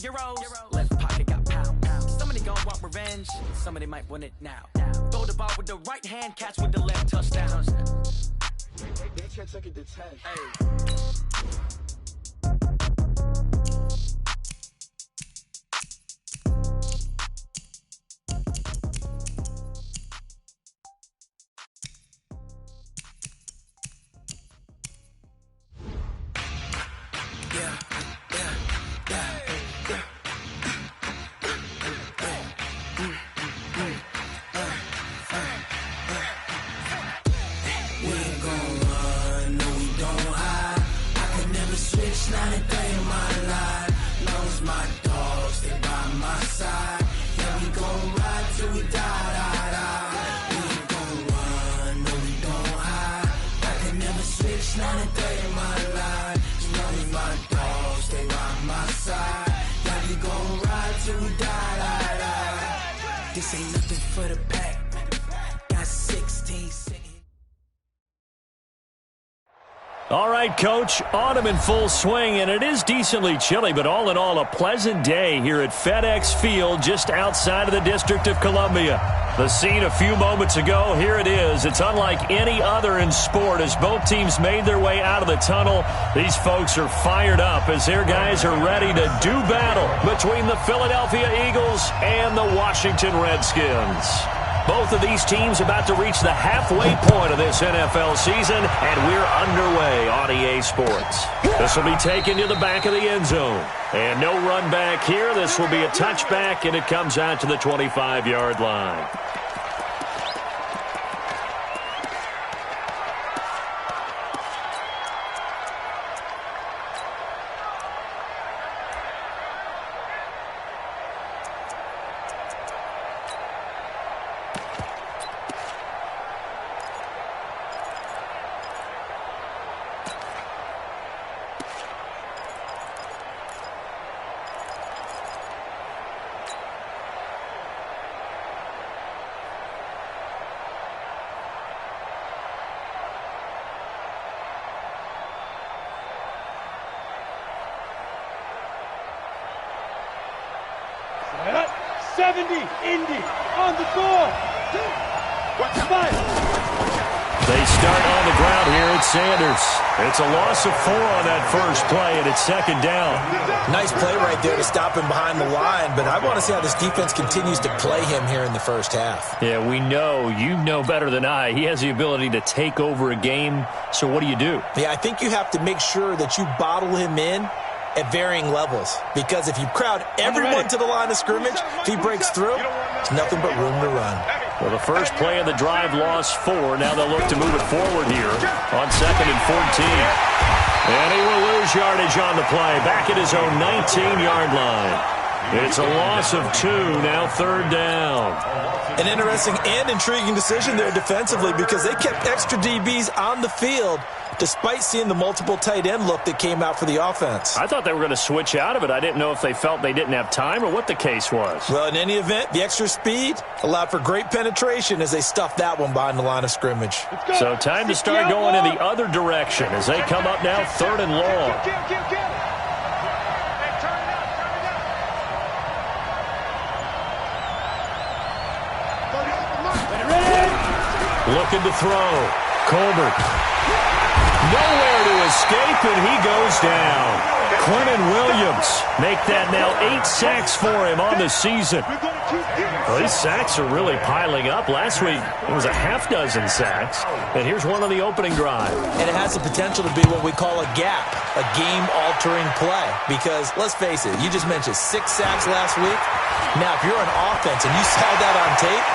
Euros, left pocket got pound. Somebody gon' want revenge, somebody might win it now. Throw the ball with the right hand, catch with the left, touchdown. They can't take it to 10. Hey. This ain't nothing for the pack. Got 16 seconds. All right, Coach, autumn in full swing, and it is decently chilly, but all in all, a pleasant day here at FedEx Field just outside of the District of Columbia. The scene a few moments ago, here it is. It's unlike any other in sport as both teams made their way out of the tunnel. These folks are fired up as their guys are ready to do battle between the Philadelphia Eagles and the Washington Redskins. Both of these teams about to reach the halfway point of this NFL season, and we're underway on EA Sports. This will be taken to the back of the end zone. And no run back here. This will be a touchback, and it comes out to the 25-yard line. Indy on the ball. They start on the ground here at Sanders. It's a loss of 4 on that first play, and it's second down. Nice play right there to stop him behind the line, but I want to see how this defense continues to play him here in the first half. Yeah, we know. You know better than I. He has the ability to take over a game, so what do you do? Yeah, I think you have to make sure that you bottle him in at varying levels, because if you crowd everyone to the line of scrimmage, if he breaks through, there's nothing but room to run. Well, the first play of the drive lost 4. Now they'll look to move it forward here on 2nd and 14. And he will lose yardage on the play, back at his own 19-yard line. It's a loss of 2, now 3rd down. An interesting and intriguing decision there defensively, because they kept extra DBs on the field despite seeing the multiple tight end look that came out for the offense. I thought they were going to switch out of it. I didn't know if they felt they didn't have time or what the case was. Well, in any event, the extra speed allowed for great penetration as they stuffed that one behind the line of scrimmage. So time to start going in the other direction as they come up now 3rd and long. Looking to throw. Colbert. Nowhere to escape, and he goes down. Quentin Williams make that now 8 sacks for him on the season. Well, these sacks are really piling up. Last week, it was a half-dozen sacks, and here's one on the opening drive. And it has the potential to be what we call a gap, a game-altering play, because let's face it, you just mentioned 6 sacks last week. Now, if you're on offense and you saw that on tape,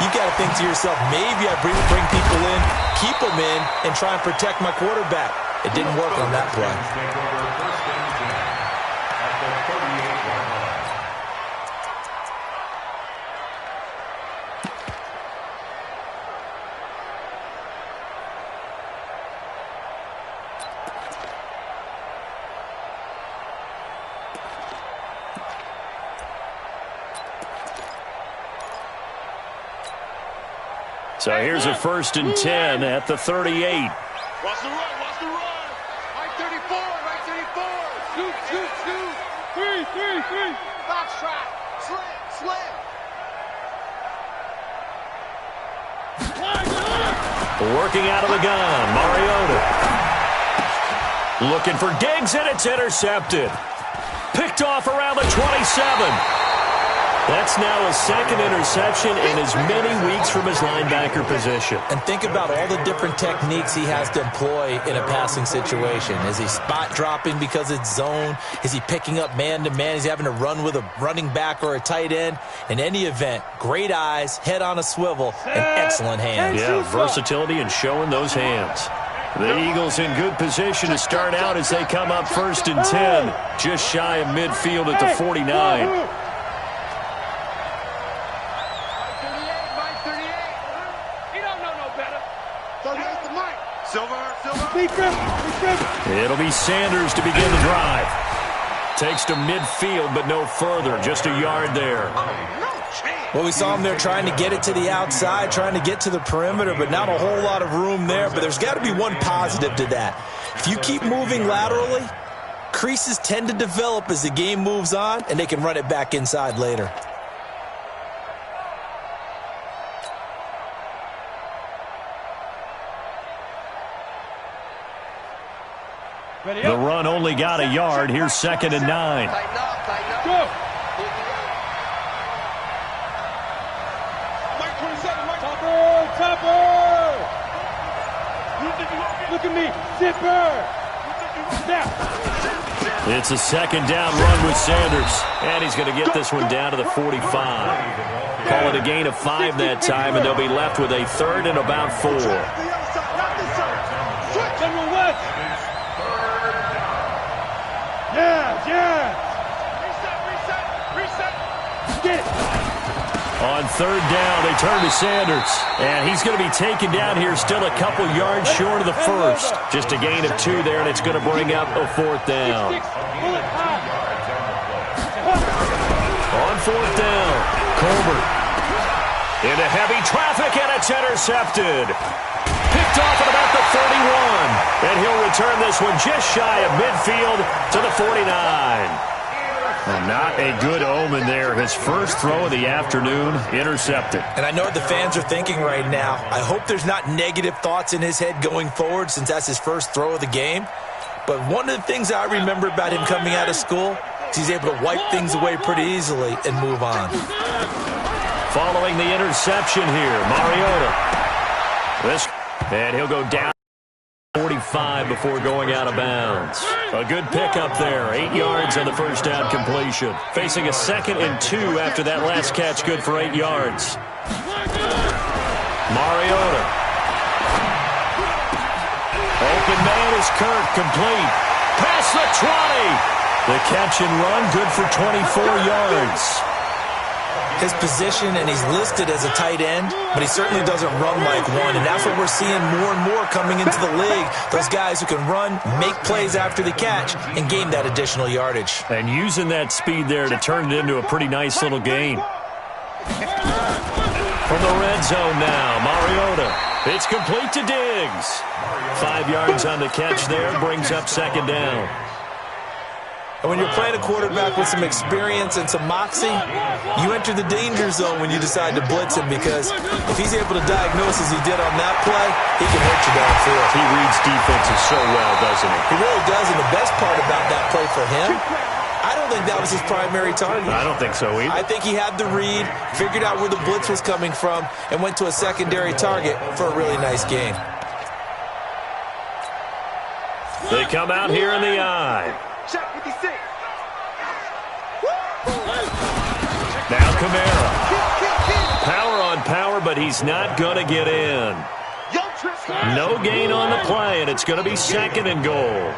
you've got to think to yourself, maybe I bring people in, keep them in, and try and protect my quarterback. It didn't work on that play. So here's a 1st and 10 at the 38. Watch the run, watch the run. Right 34, right 34. Shoot, shoot, shoot. 3. Three. Box trap. Slam. Working out of the gun, Mariota. Looking for Diggs, and it's intercepted. Picked off around the 27. That's now a second interception in as many weeks from his linebacker position. And think about all the different techniques he has to employ in a passing situation. Is he spot dropping because it's zone? Is he picking up man-to-man? Is he having to run with a running back or a tight end? In any event, great eyes, head on a swivel, and excellent hands. Yeah, versatility and showing those hands. The Eagles in good position to start out as they come up 1st and 10, just shy of midfield at the 49. It'll be Sanders to begin the drive. Takes to midfield, but no further. Just a yard there. Well, we saw him there trying to get it to the outside, trying to get to the perimeter, but not a whole lot of room there. But there's got to be one positive to that. If you keep moving laterally, creases tend to develop as the game moves on, and they can run it back inside later. The run only got a yard. Here's 2nd and 9. Tighten up. Go. Mike 27, Mike. Topper. Look at me. Zipper. Snap. It's a 2nd down run with Sanders. And he's going to get this one down to the 45. Call it a gain of 5 that time, and they'll be left with a 3rd and about 4. General West. Yeah. Reset. Get it. On 3rd down, they turn to Sanders. And he's going to be taken down here, still a couple yards short of the 1st. Just a gain of 2 there, and it's going to bring up a 4th down. On 4th down, Colbert into heavy traffic, and it's intercepted. Picked off at about the 31. And he'll return this one just shy of midfield to the 49. Well, not a good omen there. His first throw of the afternoon, intercepted. And I know what the fans are thinking right now. I hope there's not negative thoughts in his head going forward since that's his first throw of the game. But one of the things I remember about him coming out of school is he's able to wipe things away pretty easily and move on. Following the interception here, Mariota. And he'll go down 45 before going out of bounds. A good pickup there. 8 yards on the first down completion. Facing a 2nd and 2 after that last catch. Good for 8 yards. Mariota. Open man is Kirk. Complete. Past the 20. The catch and run. Good for 24 yards. His position, and he's listed as a tight end, but he certainly doesn't run like one, and that's what we're seeing more and more coming into the league. Those guys who can run, make plays after the catch, and gain that additional yardage. And using that speed there to turn it into a pretty nice little gain. From the red zone now, Mariota. It's complete to Diggs. 5 yards on the catch there, brings up 2nd down. And when you're playing a quarterback with some experience and some moxie, you enter the danger zone when you decide to blitz him, because if he's able to diagnose as he did on that play, he can hurt you downfield. He reads defenses so well, doesn't he? He really does, and the best part about that play for him, I don't think that was his primary target. I don't think so either. I think he had the read, figured out where the blitz was coming from, and went to a secondary target for a really nice gain. They come out here in the eye. Check 56. Now Kamara. Power on power, but he's not going to get in. No gain on the play, and it's going to be 2nd and goal.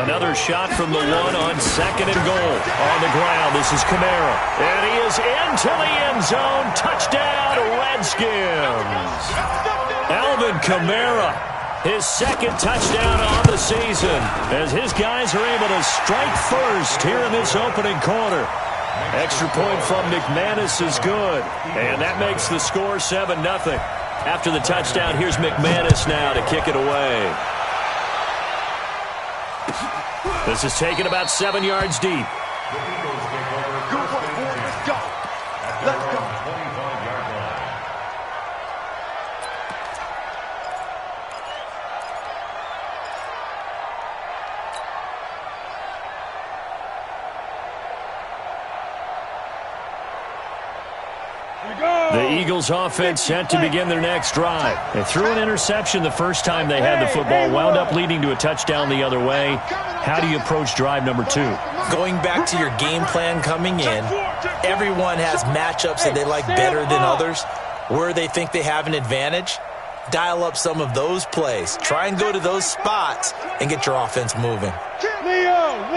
Another shot from the 1 on 2nd and goal. On the ground, this is Kamara. And he is into the end zone. Touchdown, Redskins. Alvin Kamara. His 2nd touchdown on the season as his guys are able to strike first here in this opening quarter. Extra point from McManus is good, and that makes the score 7-0. After the touchdown, here's McManus now to kick it away. This is taken about 7 yards deep. Good one, boy. Let's go. Let's go. 25-yard line. The Eagles offense set to begin their next drive. They threw an interception the first time they had the football, wound up leading to a touchdown the other way. How do you approach drive number 2? Going back to your game plan coming in, everyone has matchups that they like better than others. Where they think they have an advantage, dial up some of those plays. Try and go to those spots and get your offense moving. Leo!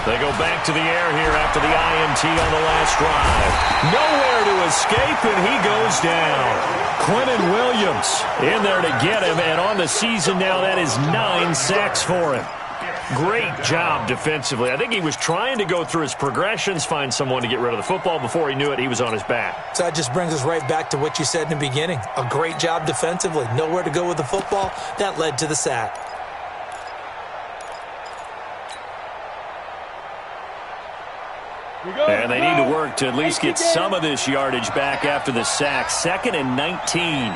They go back to the air here after the INT on the last drive. Nowhere to escape, and he goes down. Quentin Williams in there to get him, and on the season now, that is 9 sacks for him. Great job defensively. I think he was trying to go through his progressions, find someone to get rid of the football. Before he knew it, he was on his back. So that just brings us right back to what you said in the beginning. A great job defensively. Nowhere to go with the football. That led to the sack. And they need to work to at least get some of this yardage back after the sack. 2nd and 19.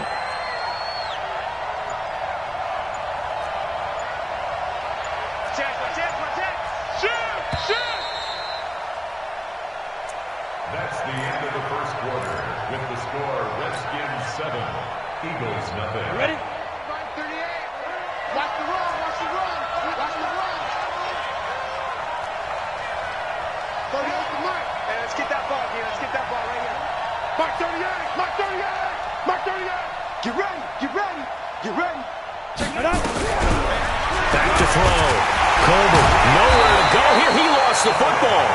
That's the end of the first quarter. With the score, Redskins 7, Eagles nothing. Ready? 38. Watch the run. Watch the run. Watch the run. 38 to Mike. Hey, let's get that ball here. Let's get that ball right here. Mark 38. Mark 38. Mark 38. Get ready. Get ready. Get ready. Check it out. Back to throw. Colbert, nowhere to go here. He lost the football.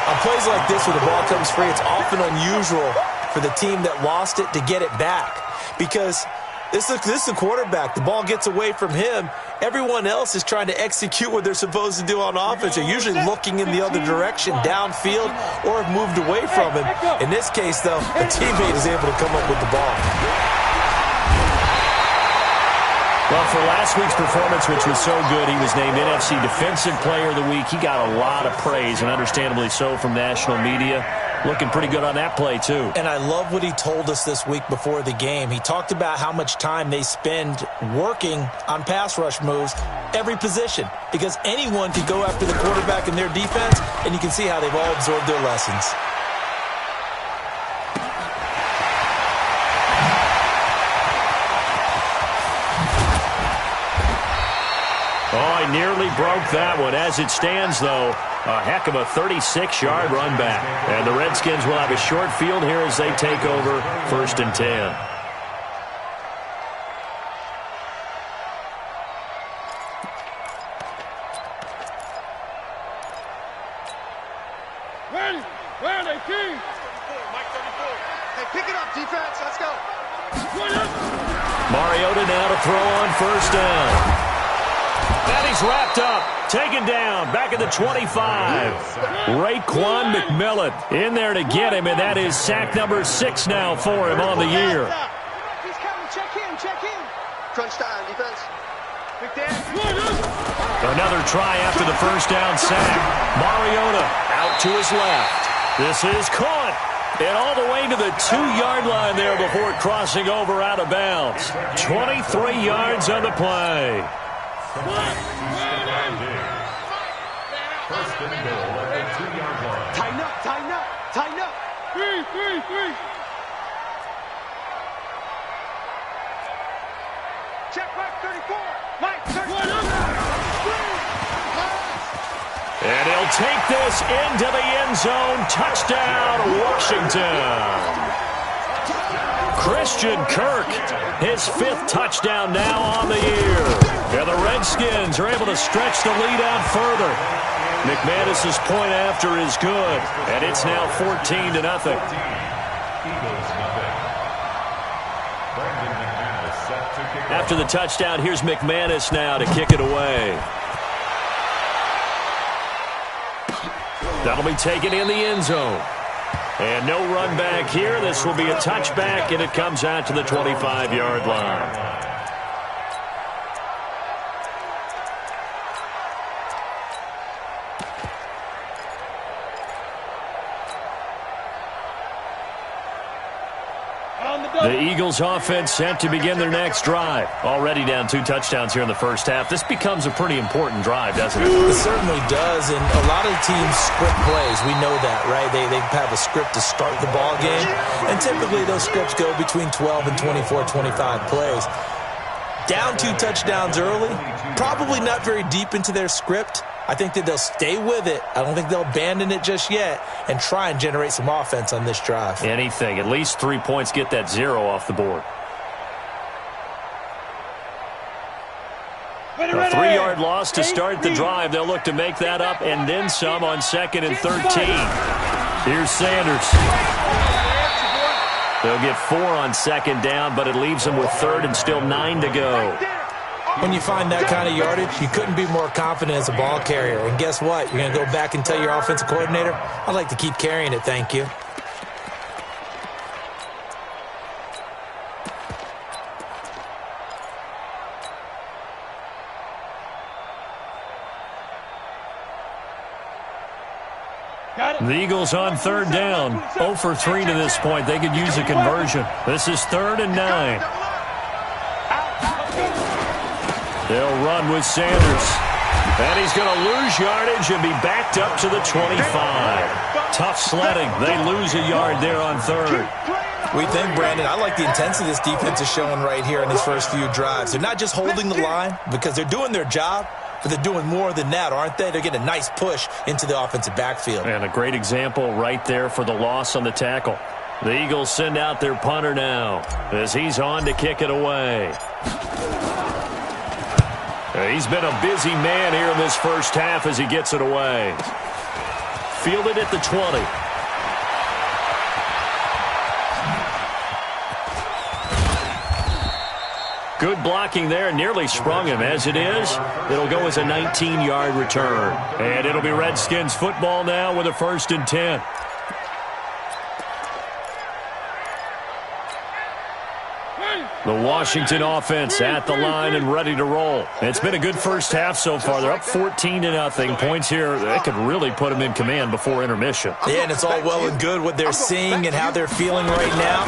On plays like this where the ball comes free, it's often unusual for the team that lost it to get it back. Because this is the quarterback. The ball gets away from him. Everyone else is trying to execute what they're supposed to do on offense. They're usually looking in the other direction, downfield, or have moved away from him. In this case, though, a teammate is able to come up with the ball. Well, for last week's performance, which was so good, he was named NFC Defensive Player of the Week. He got a lot of praise, and understandably so, from national media. Looking pretty good on that play, too. And I love what he told us this week before the game. He talked about how much time they spend working on pass rush moves, every position, because anyone could go after the quarterback in their defense, and you can see how they've all absorbed their lessons. Oh, he nearly broke that one. As it stands, though, a heck of a 36-yard run back. And the Redskins will have a short field here as they take over 1st and 10. Ready? Ready, King! Mike 34. Hey, pick it up, defense. Let's go. Mariota now to throw on 1st down. And he's wrapped up, taken down, back at the 25. Raekwon McMillan in there to get him, and that is sack number 6 now for him on the year. He's coming. Check in. Check in. Crunch time, defense. Big Dan. Another try after the 1st down sack. Mariota out to his left. This is caught. And all the way to the 2-yard line there before crossing over out of bounds. 23 yards on the play. First and goal at the 2-yard line. Tighten up. Tighten up. Tighten up. 3. Check Mike 34. Mike 34. And he'll take this into the end zone. Touchdown, Washington. Christian Kirk, his 5th touchdown now on the year. And the Redskins are able to stretch the lead out further. McManus's point after is good, and it's now 14-0. After the touchdown, here's McManus now to kick it away. That'll be taken in the end zone. And no run back here. This will be a touchback, and it comes out to the 25-yard line. The Eagles offense set to begin their next drive. Already down 2 touchdowns here in the first half. This becomes a pretty important drive, doesn't it? It certainly does, and a lot of teams script plays. We know that, right? They have a script to start the ball game, and typically those scripts go between 12 and 24, 25 plays. Down 2 touchdowns early, probably not very deep into their script. I think that they'll stay with it. I don't think they'll abandon it just yet and try and generate some offense on this drive. Anything. At least 3 points, get that 0 off the board. A 3-yard loss to start the drive. They'll look to make that up and then some on 2nd and 13. Here's Sanders. They'll get 4 on 2nd down, but it leaves them with 3rd and still 9 to go. When you find that kind of yardage, you couldn't be more confident as a ball carrier. And guess what? You're going to go back and tell your offensive coordinator, I'd like to keep carrying it, thank you. The Eagles on 3rd down. 0 for 3 to this point. They could use a conversion. This is 3rd and 9. They'll run with Sanders. And he's going to lose yardage and be backed up to the 25. Tough sledding. They lose a yard there on 3rd. We think, Brandon, I like the intensity this defense is showing right here in these first few drives. They're not just holding the line because they're doing their job, but they're doing more than that, aren't they? They're getting a nice push into the offensive backfield. And a great example right there for the loss on the tackle. The Eagles send out their punter now as he's on to kick it away. He's been a busy man here in this first half as he gets it away. Fielded at the 20. Good blocking there, nearly sprung him. As it is, it'll go as a 19-yard return. And it'll be Redskins football now with a 1st and 10. The Washington offense at the line and ready to roll. It's been a good first half so far. They're up 14-0. Points here, that could really put them in command before intermission. Yeah, and it's all well and good what they're seeing and how they're feeling right now.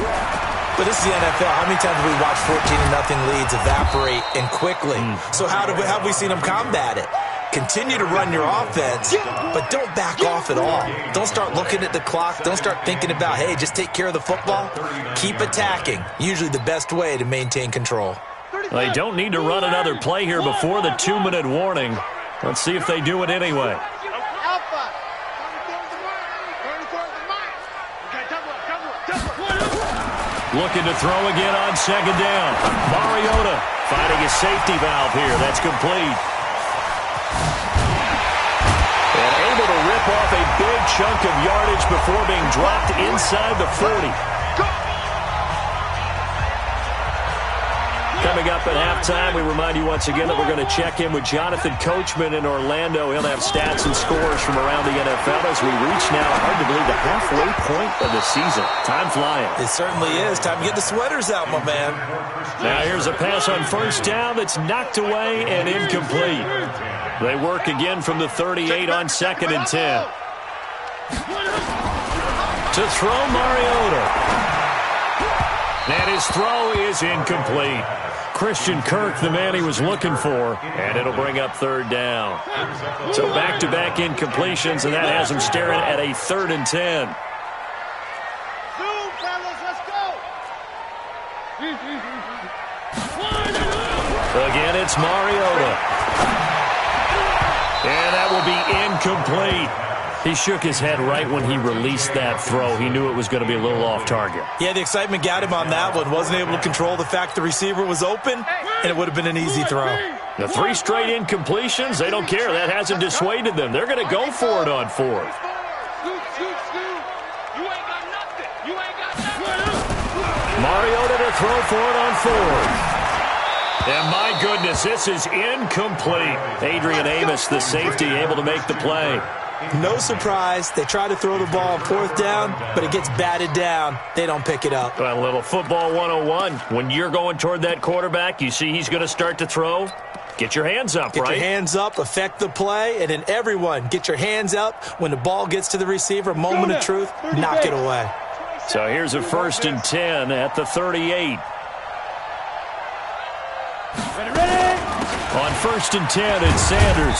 But this is the NFL. How many times have we watched 14-0 leads evaporate and quickly? So how have we seen them combat it? Continue to run your offense, but don't back off at all. Don't start looking at the clock. Don't start thinking about, hey, just take care of the football. Keep attacking. Usually the best way to maintain control. They don't need to run another play here before the 2-minute warning. Let's see if they do it anyway. Looking to throw again on 2nd down. Mariota finding a safety valve here. That's complete. And able to rip off a big chunk of yardage before being dropped inside the 40. Coming up at halftime, we remind you once again that we're going to check in with Jonathan Coachman in Orlando. He'll have stats and scores from around the NFL as we reach now, hard to believe, the halfway point of the season. Time flying. It certainly is. Time to get the sweaters out, my man. Now here's a pass on 1st down that's knocked away and incomplete. They work again from the 38 on 2nd and 10. To throw Mariota. And his throw is incomplete. Christian Kirk, the man he was looking for, and it'll bring up 3rd down. So back-to-back incompletions, and that has him staring at a 3rd and 10. Again, it's Mariota. And that will be incomplete. He shook his head right when he released that throw. He knew it was going to be a little off target. Yeah, the excitement got him on that one. Wasn't able to control the fact the receiver was open, and it would have been an easy throw. The 3 straight incompletions, they don't care. That hasn't dissuaded them. They're going to go for it on 4th. Mariota to throw for it on 4th. And my goodness, this is incomplete. Adrian Amos, the safety, able to make the play. No surprise. They try to throw the ball on 4th down, but it gets batted down. They don't pick it up. A little football 101. When you're going toward that quarterback, you see he's going to start to throw. Get your hands up, right? Get your hands up, affect the play, and then everyone get your hands up when the ball gets to the receiver. Moment of truth, knock it away. So here's a 1st and 10 at the 38. On 1st and 10, it's Sanders.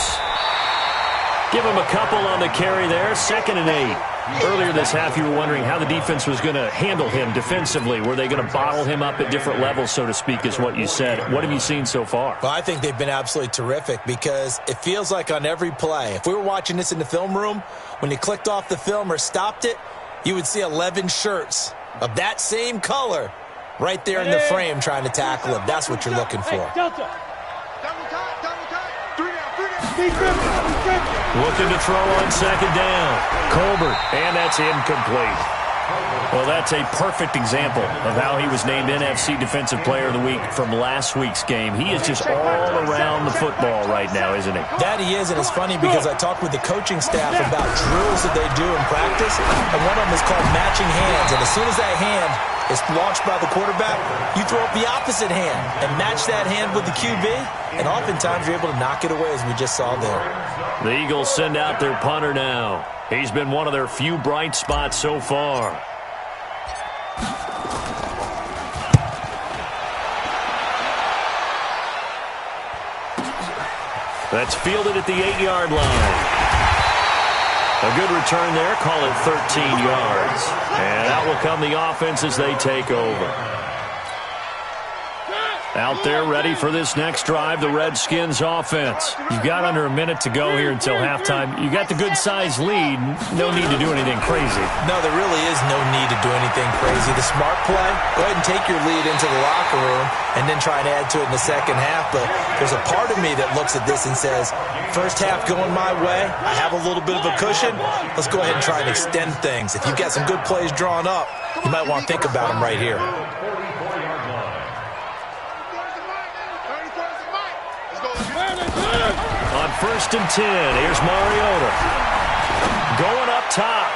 Give him a couple on the carry there. 2nd and 8. Earlier this half, you were wondering how the defense was going to handle him defensively. Were they going to bottle him up at different levels, so to speak, is what you said. What have you seen so far? Well, I think they've been absolutely terrific because it feels like on every play, if we were watching this in the film room, when you clicked off the film or stopped it, you would see 11 shirts of that same color right there in the frame trying to tackle him. That's what you're looking for. Delta. Looking to throw on 2nd down. Colbert, and that's incomplete. Well, that's a perfect example of how he was named NFC Defensive Player of the Week from last week's game. He is just all around the football right now, isn't he? That he is, and it's funny because I talked with the coaching staff about drills that they do in practice, and one of them is called matching hands. And as soon as that hand is launched by the quarterback, you throw up the opposite hand and match that hand with the QB, and oftentimes you're able to knock it away, as we just saw there. The Eagles send out their punter now. He's been one of their few bright spots so far. That's fielded at the 8-yard line. A good return there. Call it 13 yards. And out will come the offense as they take over. Out there ready for this next drive, the Redskins offense. You've got under a minute to go here until halftime. You got the good-sized lead. No need to do anything crazy. No, there really is no need to do anything crazy. The smart play, go ahead and take your lead into the locker room and then try and add to it in the second half. But there's a part of me that looks at this and says, first half going my way, I have a little bit of a cushion. Let's go ahead and try and extend things. If you've got some good plays drawn up, you might want to think about them right here. On 1st and 10, here's Mariota. Going up top.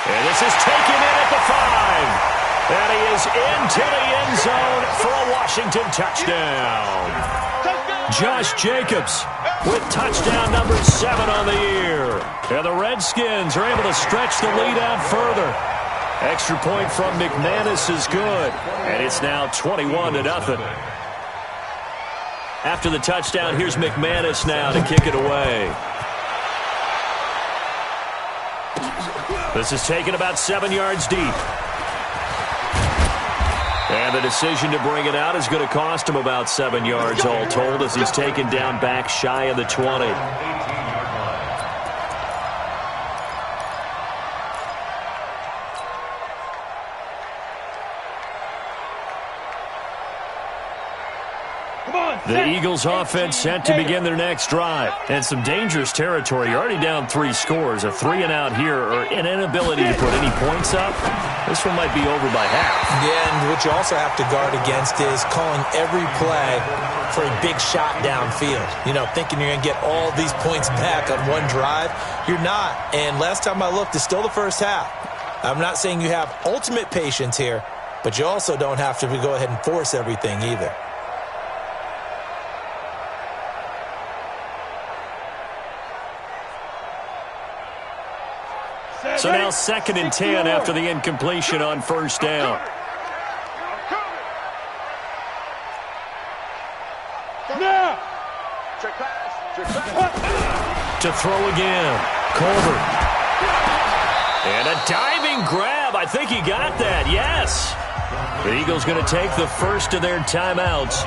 And this is taken in at the 5. And he is into the end zone for a Washington touchdown. Josh Jacobs with touchdown number 7 on the year. And the Redskins are able to stretch the lead out further. Extra point from McManus is good. And it's now 21-0. After the touchdown, here's McManus now to kick it away. This is taken about 7 yards deep. And the decision to bring it out is going to cost him about 7 yards all told as he's taken down back shy of the 20. The Eagles offense set to begin their next drive. And some dangerous territory. You're already down 3 scores. A 3-and-out here or an inability to put any points up. This one might be over by half. Yeah, and what you also have to guard against is calling every play for a big shot downfield. You know, thinking you're going to get all these points back on one drive. You're not. And last time I looked, it's still the first half. I'm not saying you have ultimate patience here, but you also don't have to go ahead and force everything either. So now 2nd and 10 after the incompletion on 1st down. To throw again. Colbert. And a diving grab. I think he got that. Yes. The Eagles going to take the first of their timeouts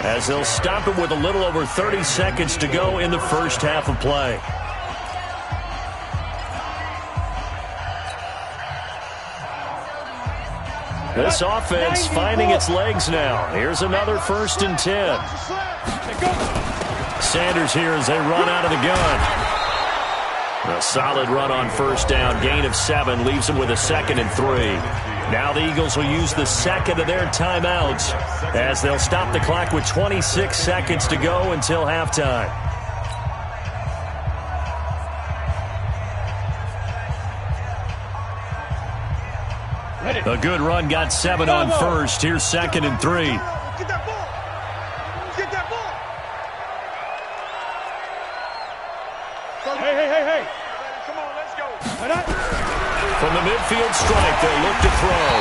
as they'll stop it with a little over 30 seconds to go in the first half of play. This offense finding its legs now. Here's another 1st and 10. Sanders here as they run out of the gun. A solid run on 1st down. Gain of 7 leaves them with a 2nd and 3. Now the Eagles will use the second of their timeouts as they'll stop the clock with 26 seconds to go until halftime. A good run got 7 on 1st. Here's 2nd and 3. Get that ball. Get that ball. Hey. Come on, let's go. From the midfield stripe, they'll look to throw.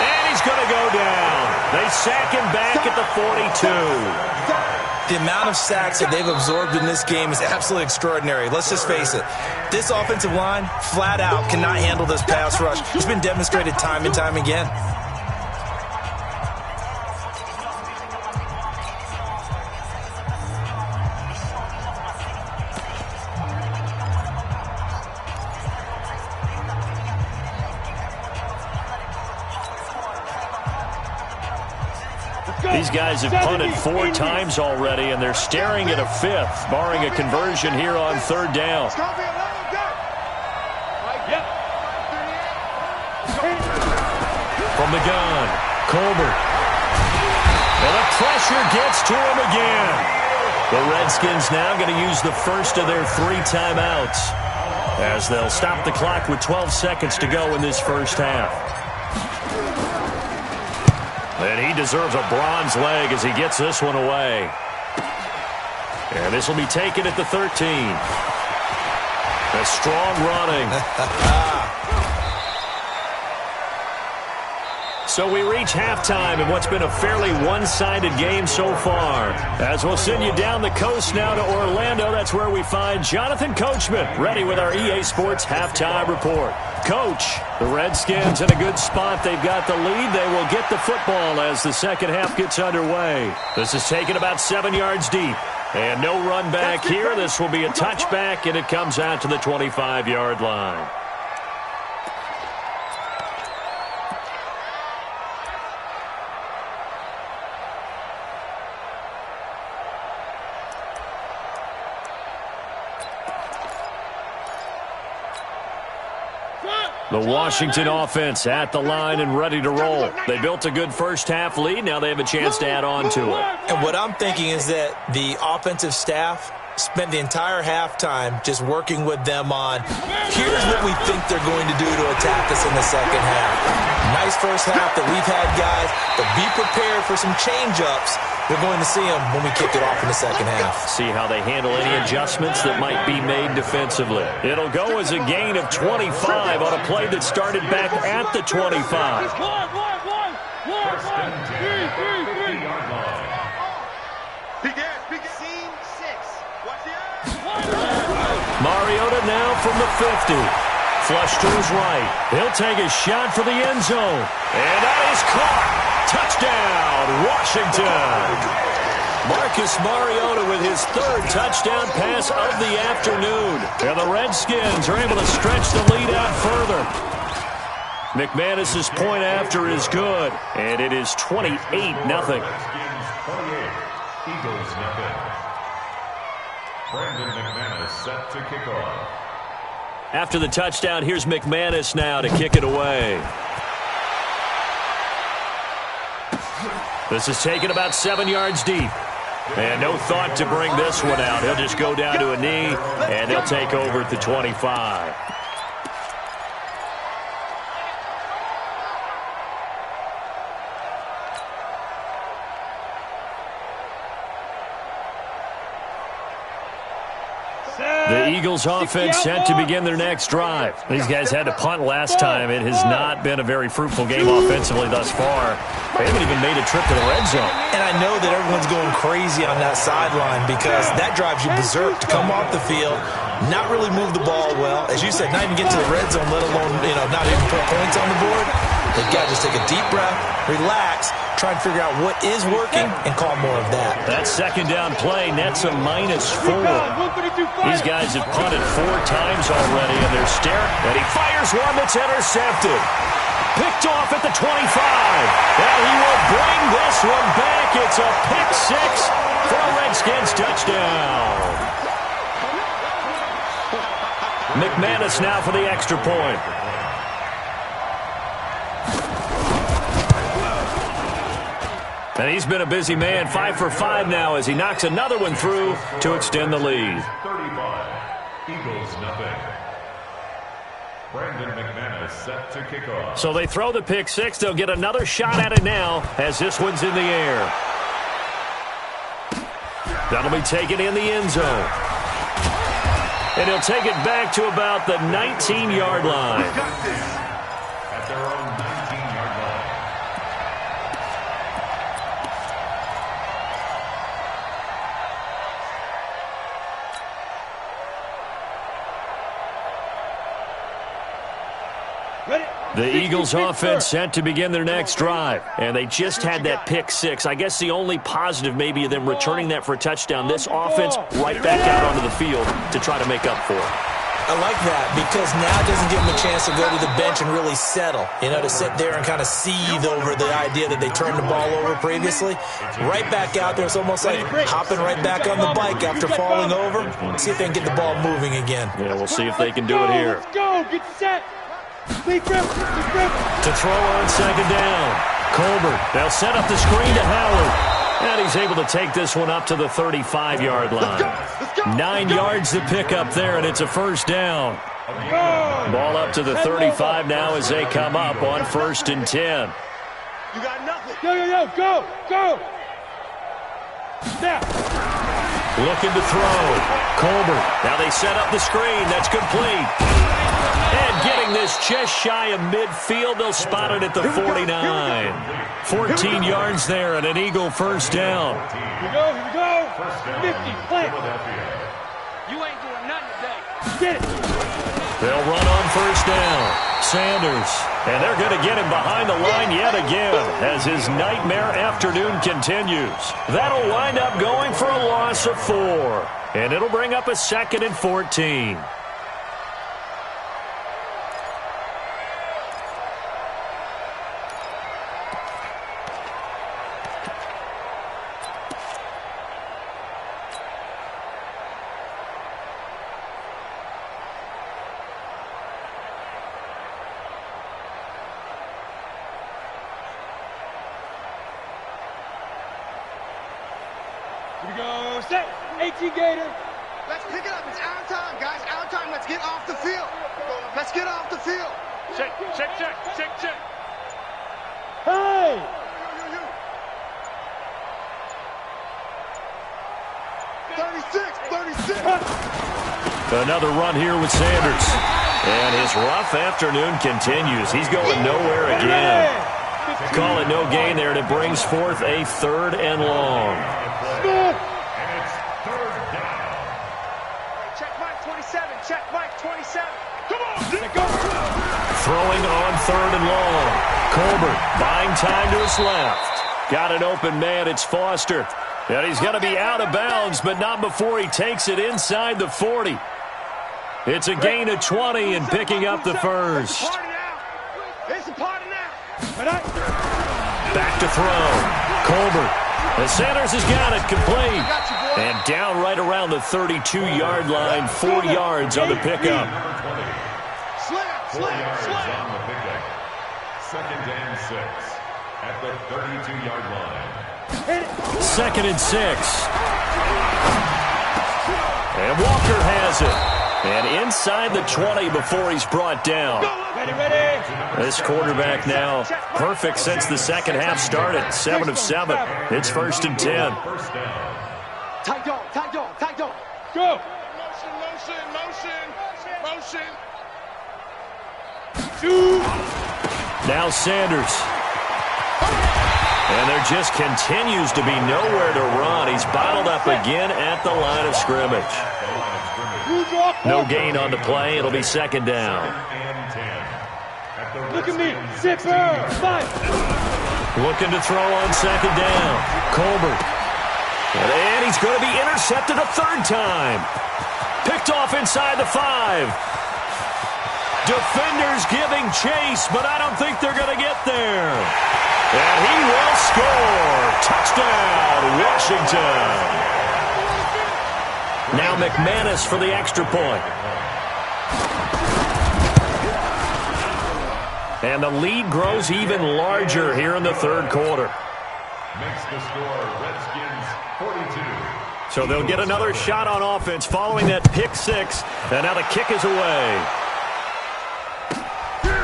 And he's going to go down. They sack him back at the 42. The amount of sacks that they've absorbed in this game is absolutely extraordinary. Let's just face it. This offensive line, flat out, cannot handle this pass rush. It's been demonstrated time and time again. These guys have punted 4 times already, and they're staring at a 5th, barring a conversion here on 3rd down. From the gun, Colbert. And the pressure gets to him again. The Redskins now going to use the first of their 3 timeouts, as they'll stop the clock with 12 seconds to go in this first half. And he deserves a bronze leg as he gets this one away. And this will be taken at the 13. A strong running. So we reach halftime in what's been a fairly one-sided game so far. As we'll send you down the coast now to Orlando, that's where we find Jonathan Coachman, ready with our EA Sports Halftime Report. Coach, the Redskins in a good spot. They've got the lead. They will get the football as the second half gets underway. This is taken about 7 yards deep. And no run back here. This will be a touchback, and it comes out to the 25-yard line. The Washington offense at the line and ready to roll. They built a good first-half lead. Now they have a chance to add on to it. And what I'm thinking is that the offensive staff spent the entire halftime just working with them on, here's what we think they're going to do to attack us in the second half. Nice first half that we've had, guys, but be prepared for some change-ups. We're going to see them when we kick it off in the second half. See how they handle any adjustments that might be made defensively. It'll go as a gain of 25 on a play that started back at the 25. Mariota now from the 50. Flush to his right. He'll take a shot for the end zone. And that is caught. Touchdown, Washington. Marcus Mariota with his 3rd touchdown pass of the afternoon. And the Redskins are able to stretch the lead out further. McManus's point after is good. And it is 28-0. Redskins 28, Eagles nothing. Brandon McManus set to kick off. After the touchdown, here's McManus now to kick it away. This is taken about 7 yards deep. And no thought to bring this one out. He'll just go down to a knee, and they'll take over at the 25. The Eagles offense set to begin their next drive. These guys had to punt last time. It has not been a very fruitful game offensively thus far. They haven't even made a trip to the red zone. And I know that everyone's going crazy on that sideline because that drives you berserk to come off the field, not really move the ball well. As you said, not even get to the red zone, let alone, not even put points on the board. They've got to just take a deep breath, relax, try and figure out what is working, and call more of that. That second down play nets a -4. These guys have punted 4 times already, and they're staring. And he fires one that's intercepted. Picked off at the 25. And he will bring this one back. It's a pick 6 for a Redskins touchdown. McManus now for the extra point. And he's been a busy man, 5 for 5 now as he knocks another one through to extend the lead. 35, Eagles nothing. Brandon McManus set to kick off. So they throw the pick 6. They'll get another shot at it now as this one's in the air. That'll be taken in the end zone. And he'll take it back to about the 19-yard line. At their own 19-yard line. The Eagles offense set to begin their next drive. And they just had that pick six. I guess the only positive maybe of them returning that for a touchdown. This offense right back out onto the field to try to make up for it. I like that because now it doesn't give them a chance to go to the bench and really settle. You know, to sit there and kind of seethe over the idea that they turned the ball over previously. Right back out there. It's almost like hopping right back on the bike after falling over. See if they can get the ball moving again. Yeah, we'll see if they can do it here. Let's go. Get set. To throw on second down. Colbert. They'll set up the screen to Howard. And he's able to take this one up to the 35-yard line. 9 yards to pick up there, and it's a first down. Ball up to the 35 now as they come up on 1st and 10. You got nothing. Go. Snap. Looking to throw. Colbert. Now they set up the screen. That's complete. And getting this just shy of midfield. They'll spot it at the 49. 14 yards there and an Eagle first down. Here we go. 50, plant. You ain't doing nothing today. Get it. They'll run on first down. Sanders. And they're going to get him behind the line yet again as his nightmare afternoon continues. That'll wind up going for a loss of 4. And it'll bring up a 2nd and 14. Here we go. Set. 18 Gator. Let's pick it up. It's our time, guys. Our time. Let's get off the field. Let's get off the field. Check. Hey. Another run here with Sanders. And his rough afternoon continues. He's going nowhere again. Call it no gain there, and it brings forth a 3rd and long. And it's 3rd down. Check Mike 27. Check Mike 27. Come on. Go. Throwing on 3rd and long. Colbert buying time to his left. Got an open man. It's Foster. And he's going to be out of bounds, but not before he takes it inside the 40. It's a gain of 20 and picking up the first. It's a party now. Back to throw. Colbert. And Sanders has got it complete. And down right around the 32-yard line. 4 yards on the pickup. Slam. On the pickup. 2nd and 6 at the 32-yard line. 2nd and 6. And Walker has it. And inside the 20 before he's brought down. Ready. This quarterback now perfect since the second half started. 7 of 7. It's 1st and 10. Tight dog. Go. Motion. Shoot. Now Sanders. And there just continues to be nowhere to run. He's bottled up again at the line of scrimmage. No gain on the play. It'll be 2nd down. Look at me. Zipper. Fight. Looking to throw on 2nd down. Colbert. And he's going to be intercepted a 3rd time. Picked off inside the 5. Defenders giving chase, but I don't think they're going to get there. And he will score. Touchdown, Washington. Now McManus for the extra point. And the lead grows even larger here in the 3rd quarter. Makes the score Redskins 42. So they'll get another shot on offense following that pick 6. And now the kick is away.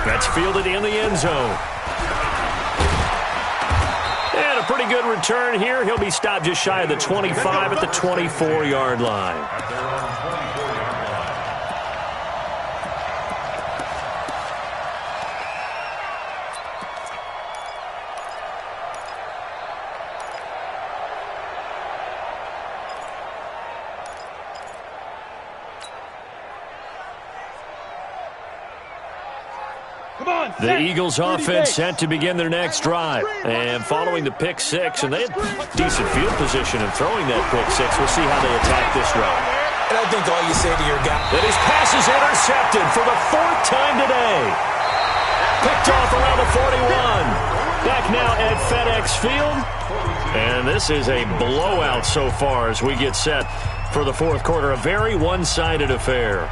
That's fielded in the end zone. And a pretty good return here. He'll be stopped just shy of the 25 at the 24-yard line. At their own 24-yard line. The Eagles offense set to begin their next drive. And following the pick six, and they had decent field position in throwing that pick six. We'll see how they attack this drive. And I think all you say to your guy that his pass is intercepted for the 4th time today. Picked off around the 41. Back now at FedEx Field. And this is a blowout so far as we get set for the 4th quarter. A very one-sided affair.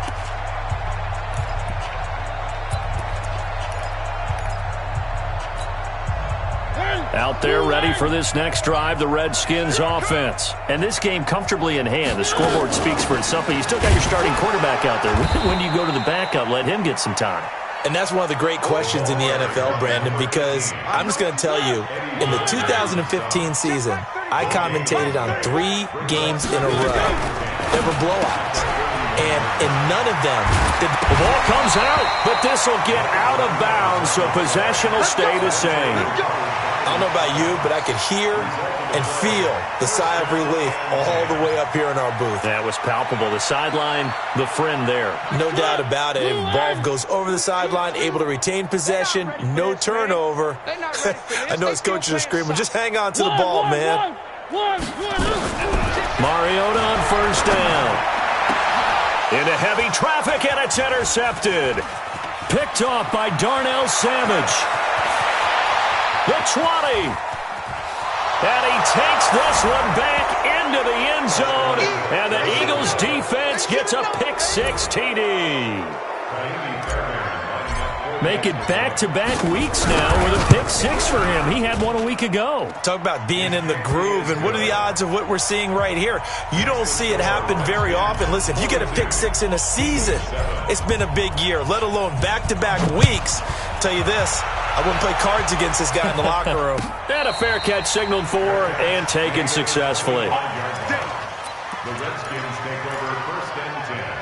Out there ready for this next drive, the Redskins offense. And this game comfortably in hand. The scoreboard speaks for itself, but you still got your starting quarterback out there. When do you go to the backup? Let him get some time. And that's one of the great questions in the NFL, Brandon, because I'm just going to tell you, in the 2015 season, I commentated on 3 games in a row. There were blowouts. And in none of them did the ball comes out, but this will get out of bounds, so possession will stay the same. I don't know about you, but I could hear and feel the sigh of relief all the way up here in our booth. That was palpable. The sideline, the friend there. No doubt about it. And ball goes over the sideline, able to retain possession, no turnover. I know his coaches are screaming, just hang on to the ball, man. Mariota on first down. Into heavy traffic, and it's intercepted. Picked off by Darnell Savage. The 20. And he takes this one back into the end zone. And the Eagles defense gets a pick six TD. Make it back-to-back weeks now with a pick six for him. He had one a week ago. Talk about being in the groove, and what are the odds of what we're seeing right here? You don't see it happen very often. Listen, if you get a pick six in a season, it's been a big year, let alone back-to-back weeks. I'll tell you this, I wouldn't play cards against this guy in the locker room. And a fair catch signaled for and taken successfully. The Redskins take over first and 10.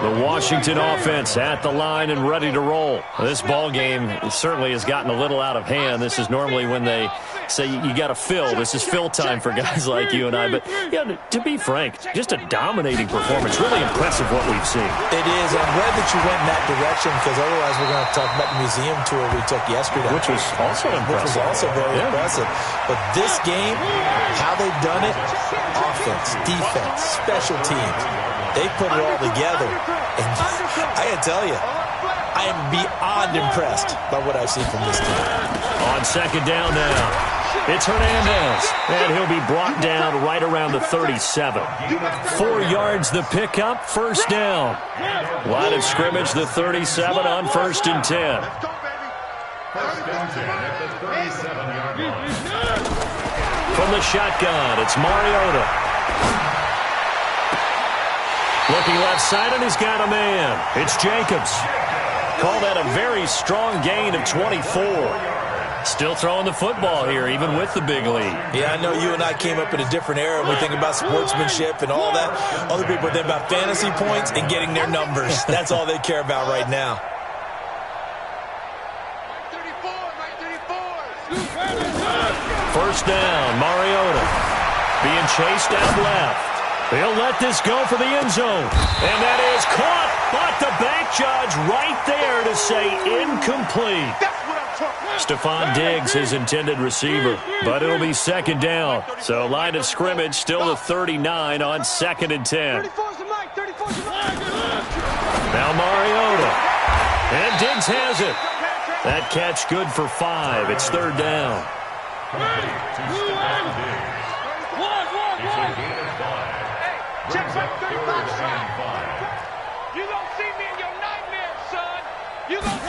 The Washington offense at the line and ready to roll. This ball game certainly has gotten a little out of hand. This is normally when they say you got to fill. This is fill time for guys like you and I. But yeah, to be frank, just a dominating performance. Really impressive what we've seen. It is. I'm glad that you went in that direction, because otherwise we're going to talk about the museum tour we took yesterday. Which was also impressive. Which was also very impressive. But this game, how they've done it, offense, defense, special teams, they put it all together. And I got to tell you, I am beyond impressed by what I've seen from this team. On second down now, it's Hernandez. And he'll be brought down right around the 37. 4 yards the pickup, first down. Line of scrimmage, the 37 on first and 10. First and 10 at the 37-yard line. From the shotgun, it's Mariota. Looking left side, and he's got a man. It's Jacobs. Call that a very strong gain of 24. Still throwing the football here, even with the big lead. Yeah, I know you and I came up in a different era. We think about sportsmanship and all that. Other people think about fantasy points and getting their numbers. That's all they care about right now. First down, Mariota. Being chased out left. He'll let this go for the end zone. And that is caught, but the bank judge right there to say incomplete. Stephon Diggs, his intended receiver, but it'll be second down. So line of scrimmage still the 39 on second and 10. Now Mariota. And Diggs has it. That catch good for 5. It's third down. Check back 35 strike. You gonna see me in your nightmares, son. You gonna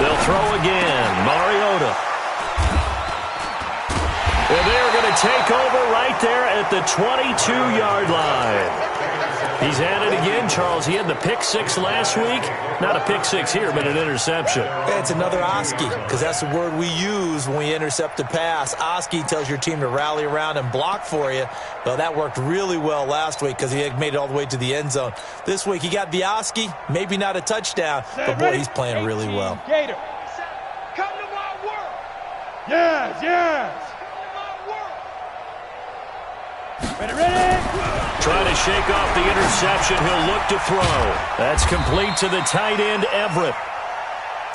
They'll throw again. Mariota. And they're going to take over right there at the 22-yard line. He's at it again, Charles. He had the pick six last week. Not a pick six here, but an interception. It's another Oski, because that's the word we use when we intercept a pass. Oski tells your team to rally around and block for you. Well, that worked really well last week because he had made it all the way to the end zone. This week he got the Oski, maybe not a touchdown, but boy, he's playing really well. Gator. Come to my world. Yes, yes. Come to my world. Ready, ready. Trying to shake off the interception. He'll look to throw. That's complete to the tight end, Everett.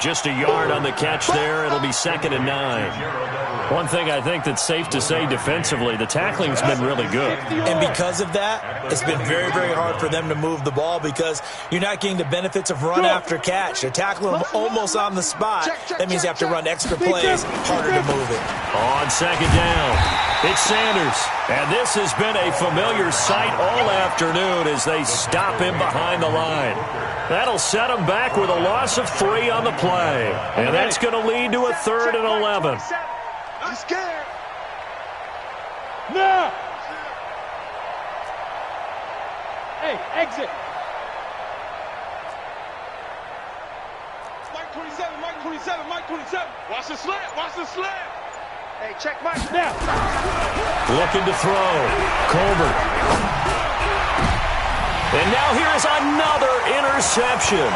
Just a yard on the catch there. It'll be 2nd and 9. One thing I think that's safe to say defensively, the tackling's been really good. And because of that, it's been very, very hard for them to move the ball because you're not getting the benefits of run after catch. They're tackling them almost on the spot. That means you have to run extra plays, harder to move it. On 2nd down, it's Sanders. And this has been a familiar sight all afternoon as they stop him behind the line. That'll set him back with a loss of 3 on the play. And that's going to lead to a 3rd and 11. I'm scared. No! Hey, exit. Mike 27, Mike 27, Mike 27. Watch the slant, watch the slant. Hey, check Mike. Now. Looking to throw. Colbert. And now here is another interception.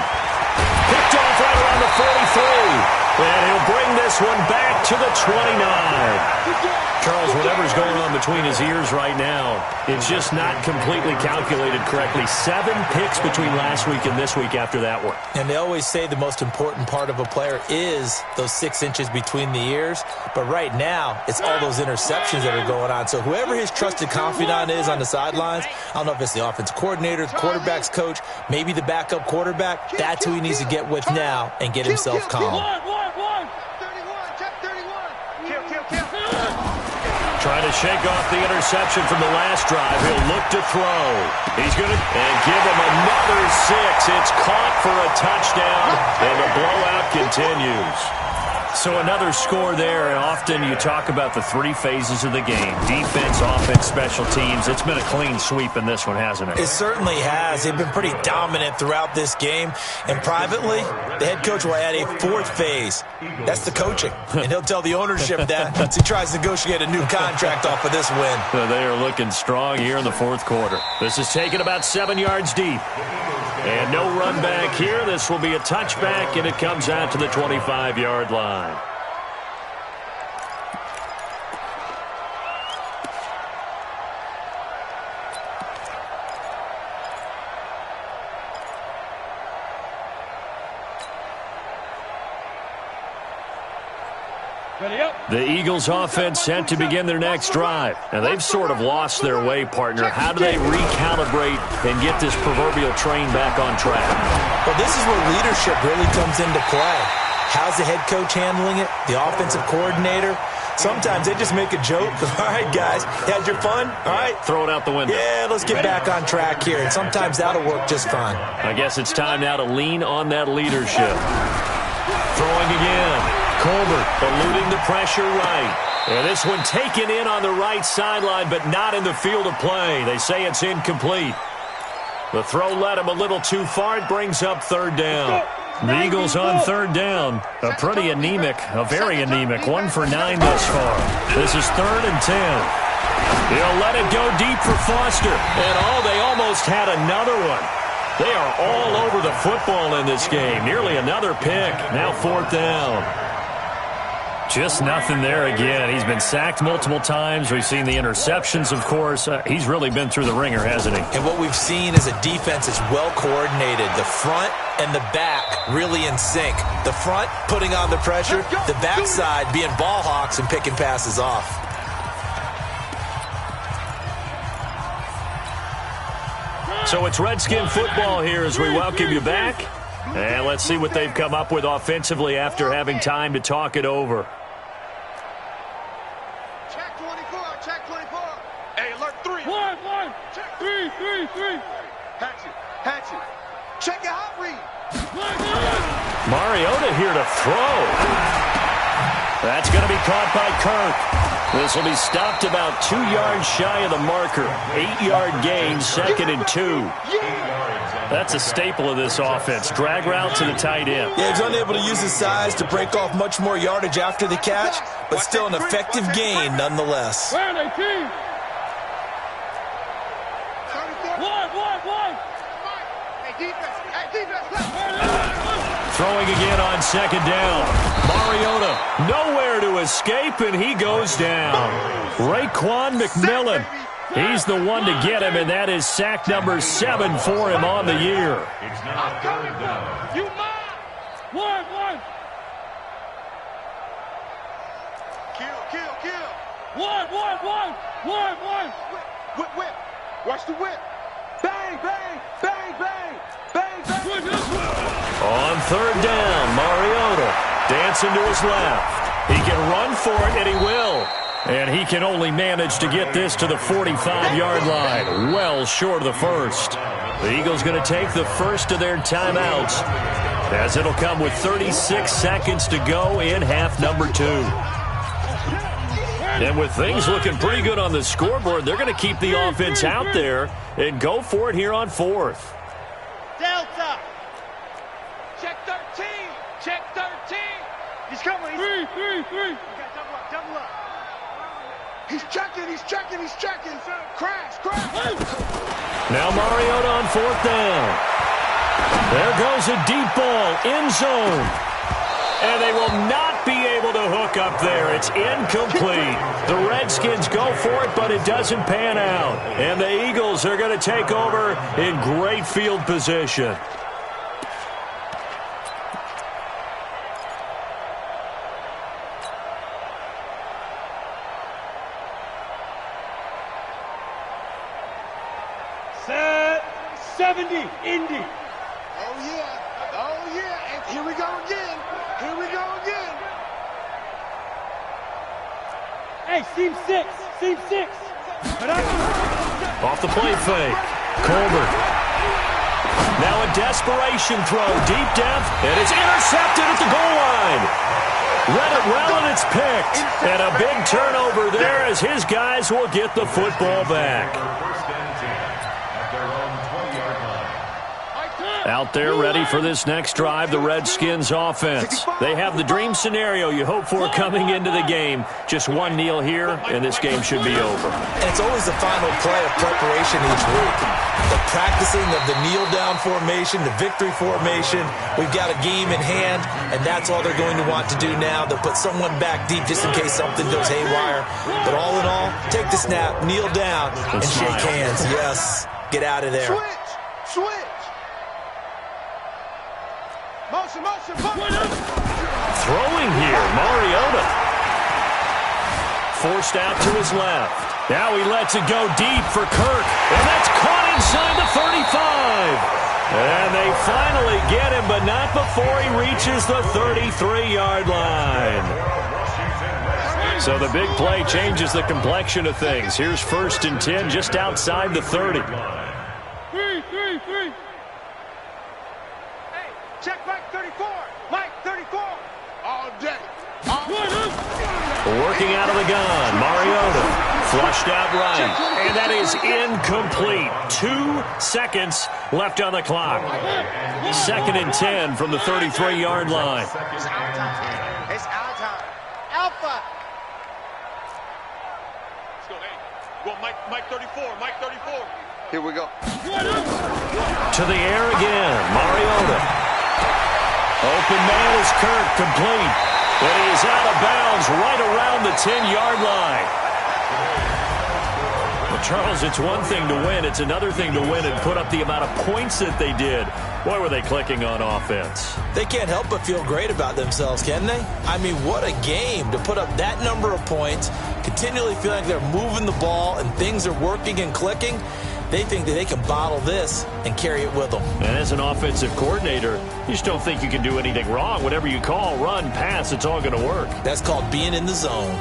Picked off right around the 43. And he'll bring this one back to the 29. Charles, whatever's going on between his ears right now, it's just not completely calculated correctly. 7 picks between last week and this week after that one. And they always say the most important part of a player is those 6 inches between the ears. But right now, it's all those interceptions that are going on. So whoever his trusted confidant is on the sidelines, I don't know if it's the offensive coordinator, the quarterback's coach, maybe the backup quarterback, that's who he needs to get with now and get himself calm. Trying to shake off the interception from the last drive. He'll look to throw. He's going to give him another 6. It's caught for a touchdown, and the blowout continues. So another score there, and often you talk about the 3 phases of the game. Defense, offense, special teams. It's been a clean sweep in this one, hasn't it? It certainly has. They've been pretty dominant throughout this game. And privately, the head coach will add a 4th phase. That's the coaching. And he'll tell the ownership that as he tries to negotiate a new contract off of this win. So they are looking strong here in the 4th quarter. This is taken about 7 yards deep. And no run back here. This will be a touchback, and it comes out to the 25-yard line. The Eagles offense set to begin their next drive. Now, they've sort of lost their way, partner. How do they recalibrate and get this proverbial train back on track? Well, this is where leadership really comes into play. How's the head coach handling it? The offensive coordinator? Sometimes they just make a joke. All right, guys, had your fun? All right. Throw it out the window. Yeah, let's get back on track here. And sometimes that'll work just fine. I guess it's time now to lean on that leadership. Throwing again. Colbert eluding the pressure right. And this one taken in on the right sideline, but not in the field of play. They say it's incomplete. The throw led him a little too far. It brings up 3rd down. The Eagles on 3rd down. A very anemic. 1 for 9 thus far. This is 3rd and 10. He'll let it go deep for Foster. And they almost had another one. They are all over the football in this game. Nearly another pick. Now 4th down. Just nothing there again. He's been sacked multiple times. We've seen the interceptions, of course. He's really been through the ringer, hasn't he? And what we've seen is a defense that's well coordinated. The front and the back really in sync. The front putting on the pressure. The backside being ball hawks and picking passes off. So it's Redskin football here as we welcome you back. And let's see what they've come up with offensively after having time to talk it over. Check 24, check 24. Hey, alert 3. 1. Check 3. Hatchet. Check your hot read. Mariota here to throw. That's going to be caught by Kirk. This will be stopped about 2 yards shy of the marker. 8-yard gain, 2nd and 2. That's a staple of this offense. Drag route to the tight end. Yeah, he's unable to use his size to break off much more yardage after the catch, but still an effective gain nonetheless. Where are they, team? 1. Hey, defense. Throwing again on 2nd down. Mariota nowhere to escape, and he goes down. Raekwon McMillan. He's the one to get him, and that is sack number 7 for him on the year. It's now 3rd down. You mine. One. Kill. One. Whip. Watch the whip. Bang. On 3rd down, Mariota dancing to his left. He can run for it, and he will. And he can only manage to get this to the 45-yard line, well short of the first. The Eagles going to take the first of their timeouts, as it'll come with 36 seconds to go in half number 2. And with things looking pretty good on the scoreboard, they're going to keep the offense out there and go for it here on 4th. Delta. Check 13. He's coming. Three. Double up. He's checking. Crash. Now Mariota on 4th down. There goes a deep ball, end zone. And they will not be able to hook up there. It's incomplete. The Redskins go for it, but it doesn't pan out. And the Eagles are going to take over in great field position. Set. 70. Indy. Oh yeah. And here we go again. Hey, seam six. Off the play fake. Colbert. Now a desperation throw. Deep depth. And it's intercepted at the goal line. Read it well, and it's picked. And a big turnover there as his guys will get the football back. First and 10 at their own 20-yard line. Out there ready for this next drive, the Redskins offense. They have the dream scenario you hope for coming into the game. Just one kneel here, and this game should be over. And it's always the final play of preparation each week. The practicing of the kneel-down formation, the victory formation. We've got a game in hand, and that's all they're going to want to do now. They'll put someone back deep just in case something goes haywire. But all in all, take the snap, kneel down, and shake hands. Yes, get out of there. Switch. Motion. Throwing here, Mariota. Forced out to his left. Now he lets it go deep for Kirk. And that's caught inside the 35. And they finally get him, but not before he reaches the 33-yard line. So the big play changes the complexion of things. Here's 1st and 10 just outside the 30. Three. Hey, check Mike 34. Mike 34. All day. Working out of the gun, Mariota. Flushed out right. And that is incomplete. 2 seconds left on the clock. 2nd and 10 from the 33-yard line. It's our time. Alpha. Let's go. Hey, go Mike 34. Here we go. To the air again, Mariota. Open man is Kirk, complete. But he is out of bounds right around the 10-yard line. Well, Charles, it's one thing to win. It's another thing to win and put up the amount of points that they did. Boy, were they clicking on offense. They can't help but feel great about themselves, can they? I mean, what a game to put up that number of points, continually feeling like they're moving the ball and things are working and clicking. They think that they can bottle this and carry it with them. And as an offensive coordinator, you just don't think you can do anything wrong. Whatever you call, run, pass, it's all going to work. That's called being in the zone.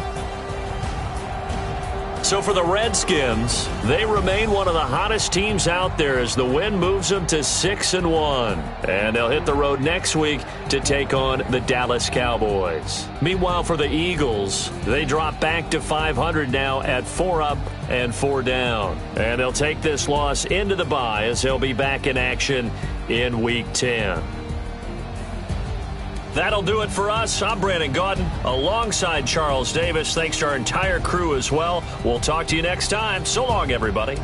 So for the Redskins, they remain one of the hottest teams out there as the win moves them to 6-1. And they'll hit the road next week to take on the Dallas Cowboys. Meanwhile, for the Eagles, they drop back to 500 now at 4 up and 4 down. And they'll take this loss into the bye as they'll be back in action in Week 10. That'll do it for us. I'm Brandon Gaudin alongside Charles Davis. Thanks to our entire crew as well. We'll talk to you next time. So long, everybody.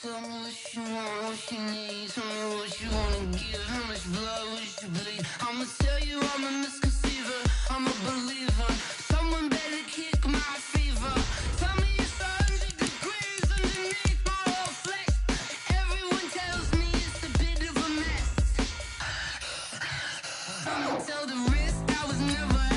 Tell me what you want, what you need. Tell me what you wanna give. How much blood would you bleed? I'ma tell you I'm a misconceiver. I'm a believer. Someone better kick my fever. Tell me it's 100 degrees underneath my whole flesh. Everyone tells me it's a bit of a mess. I'ma tell the wrist I was never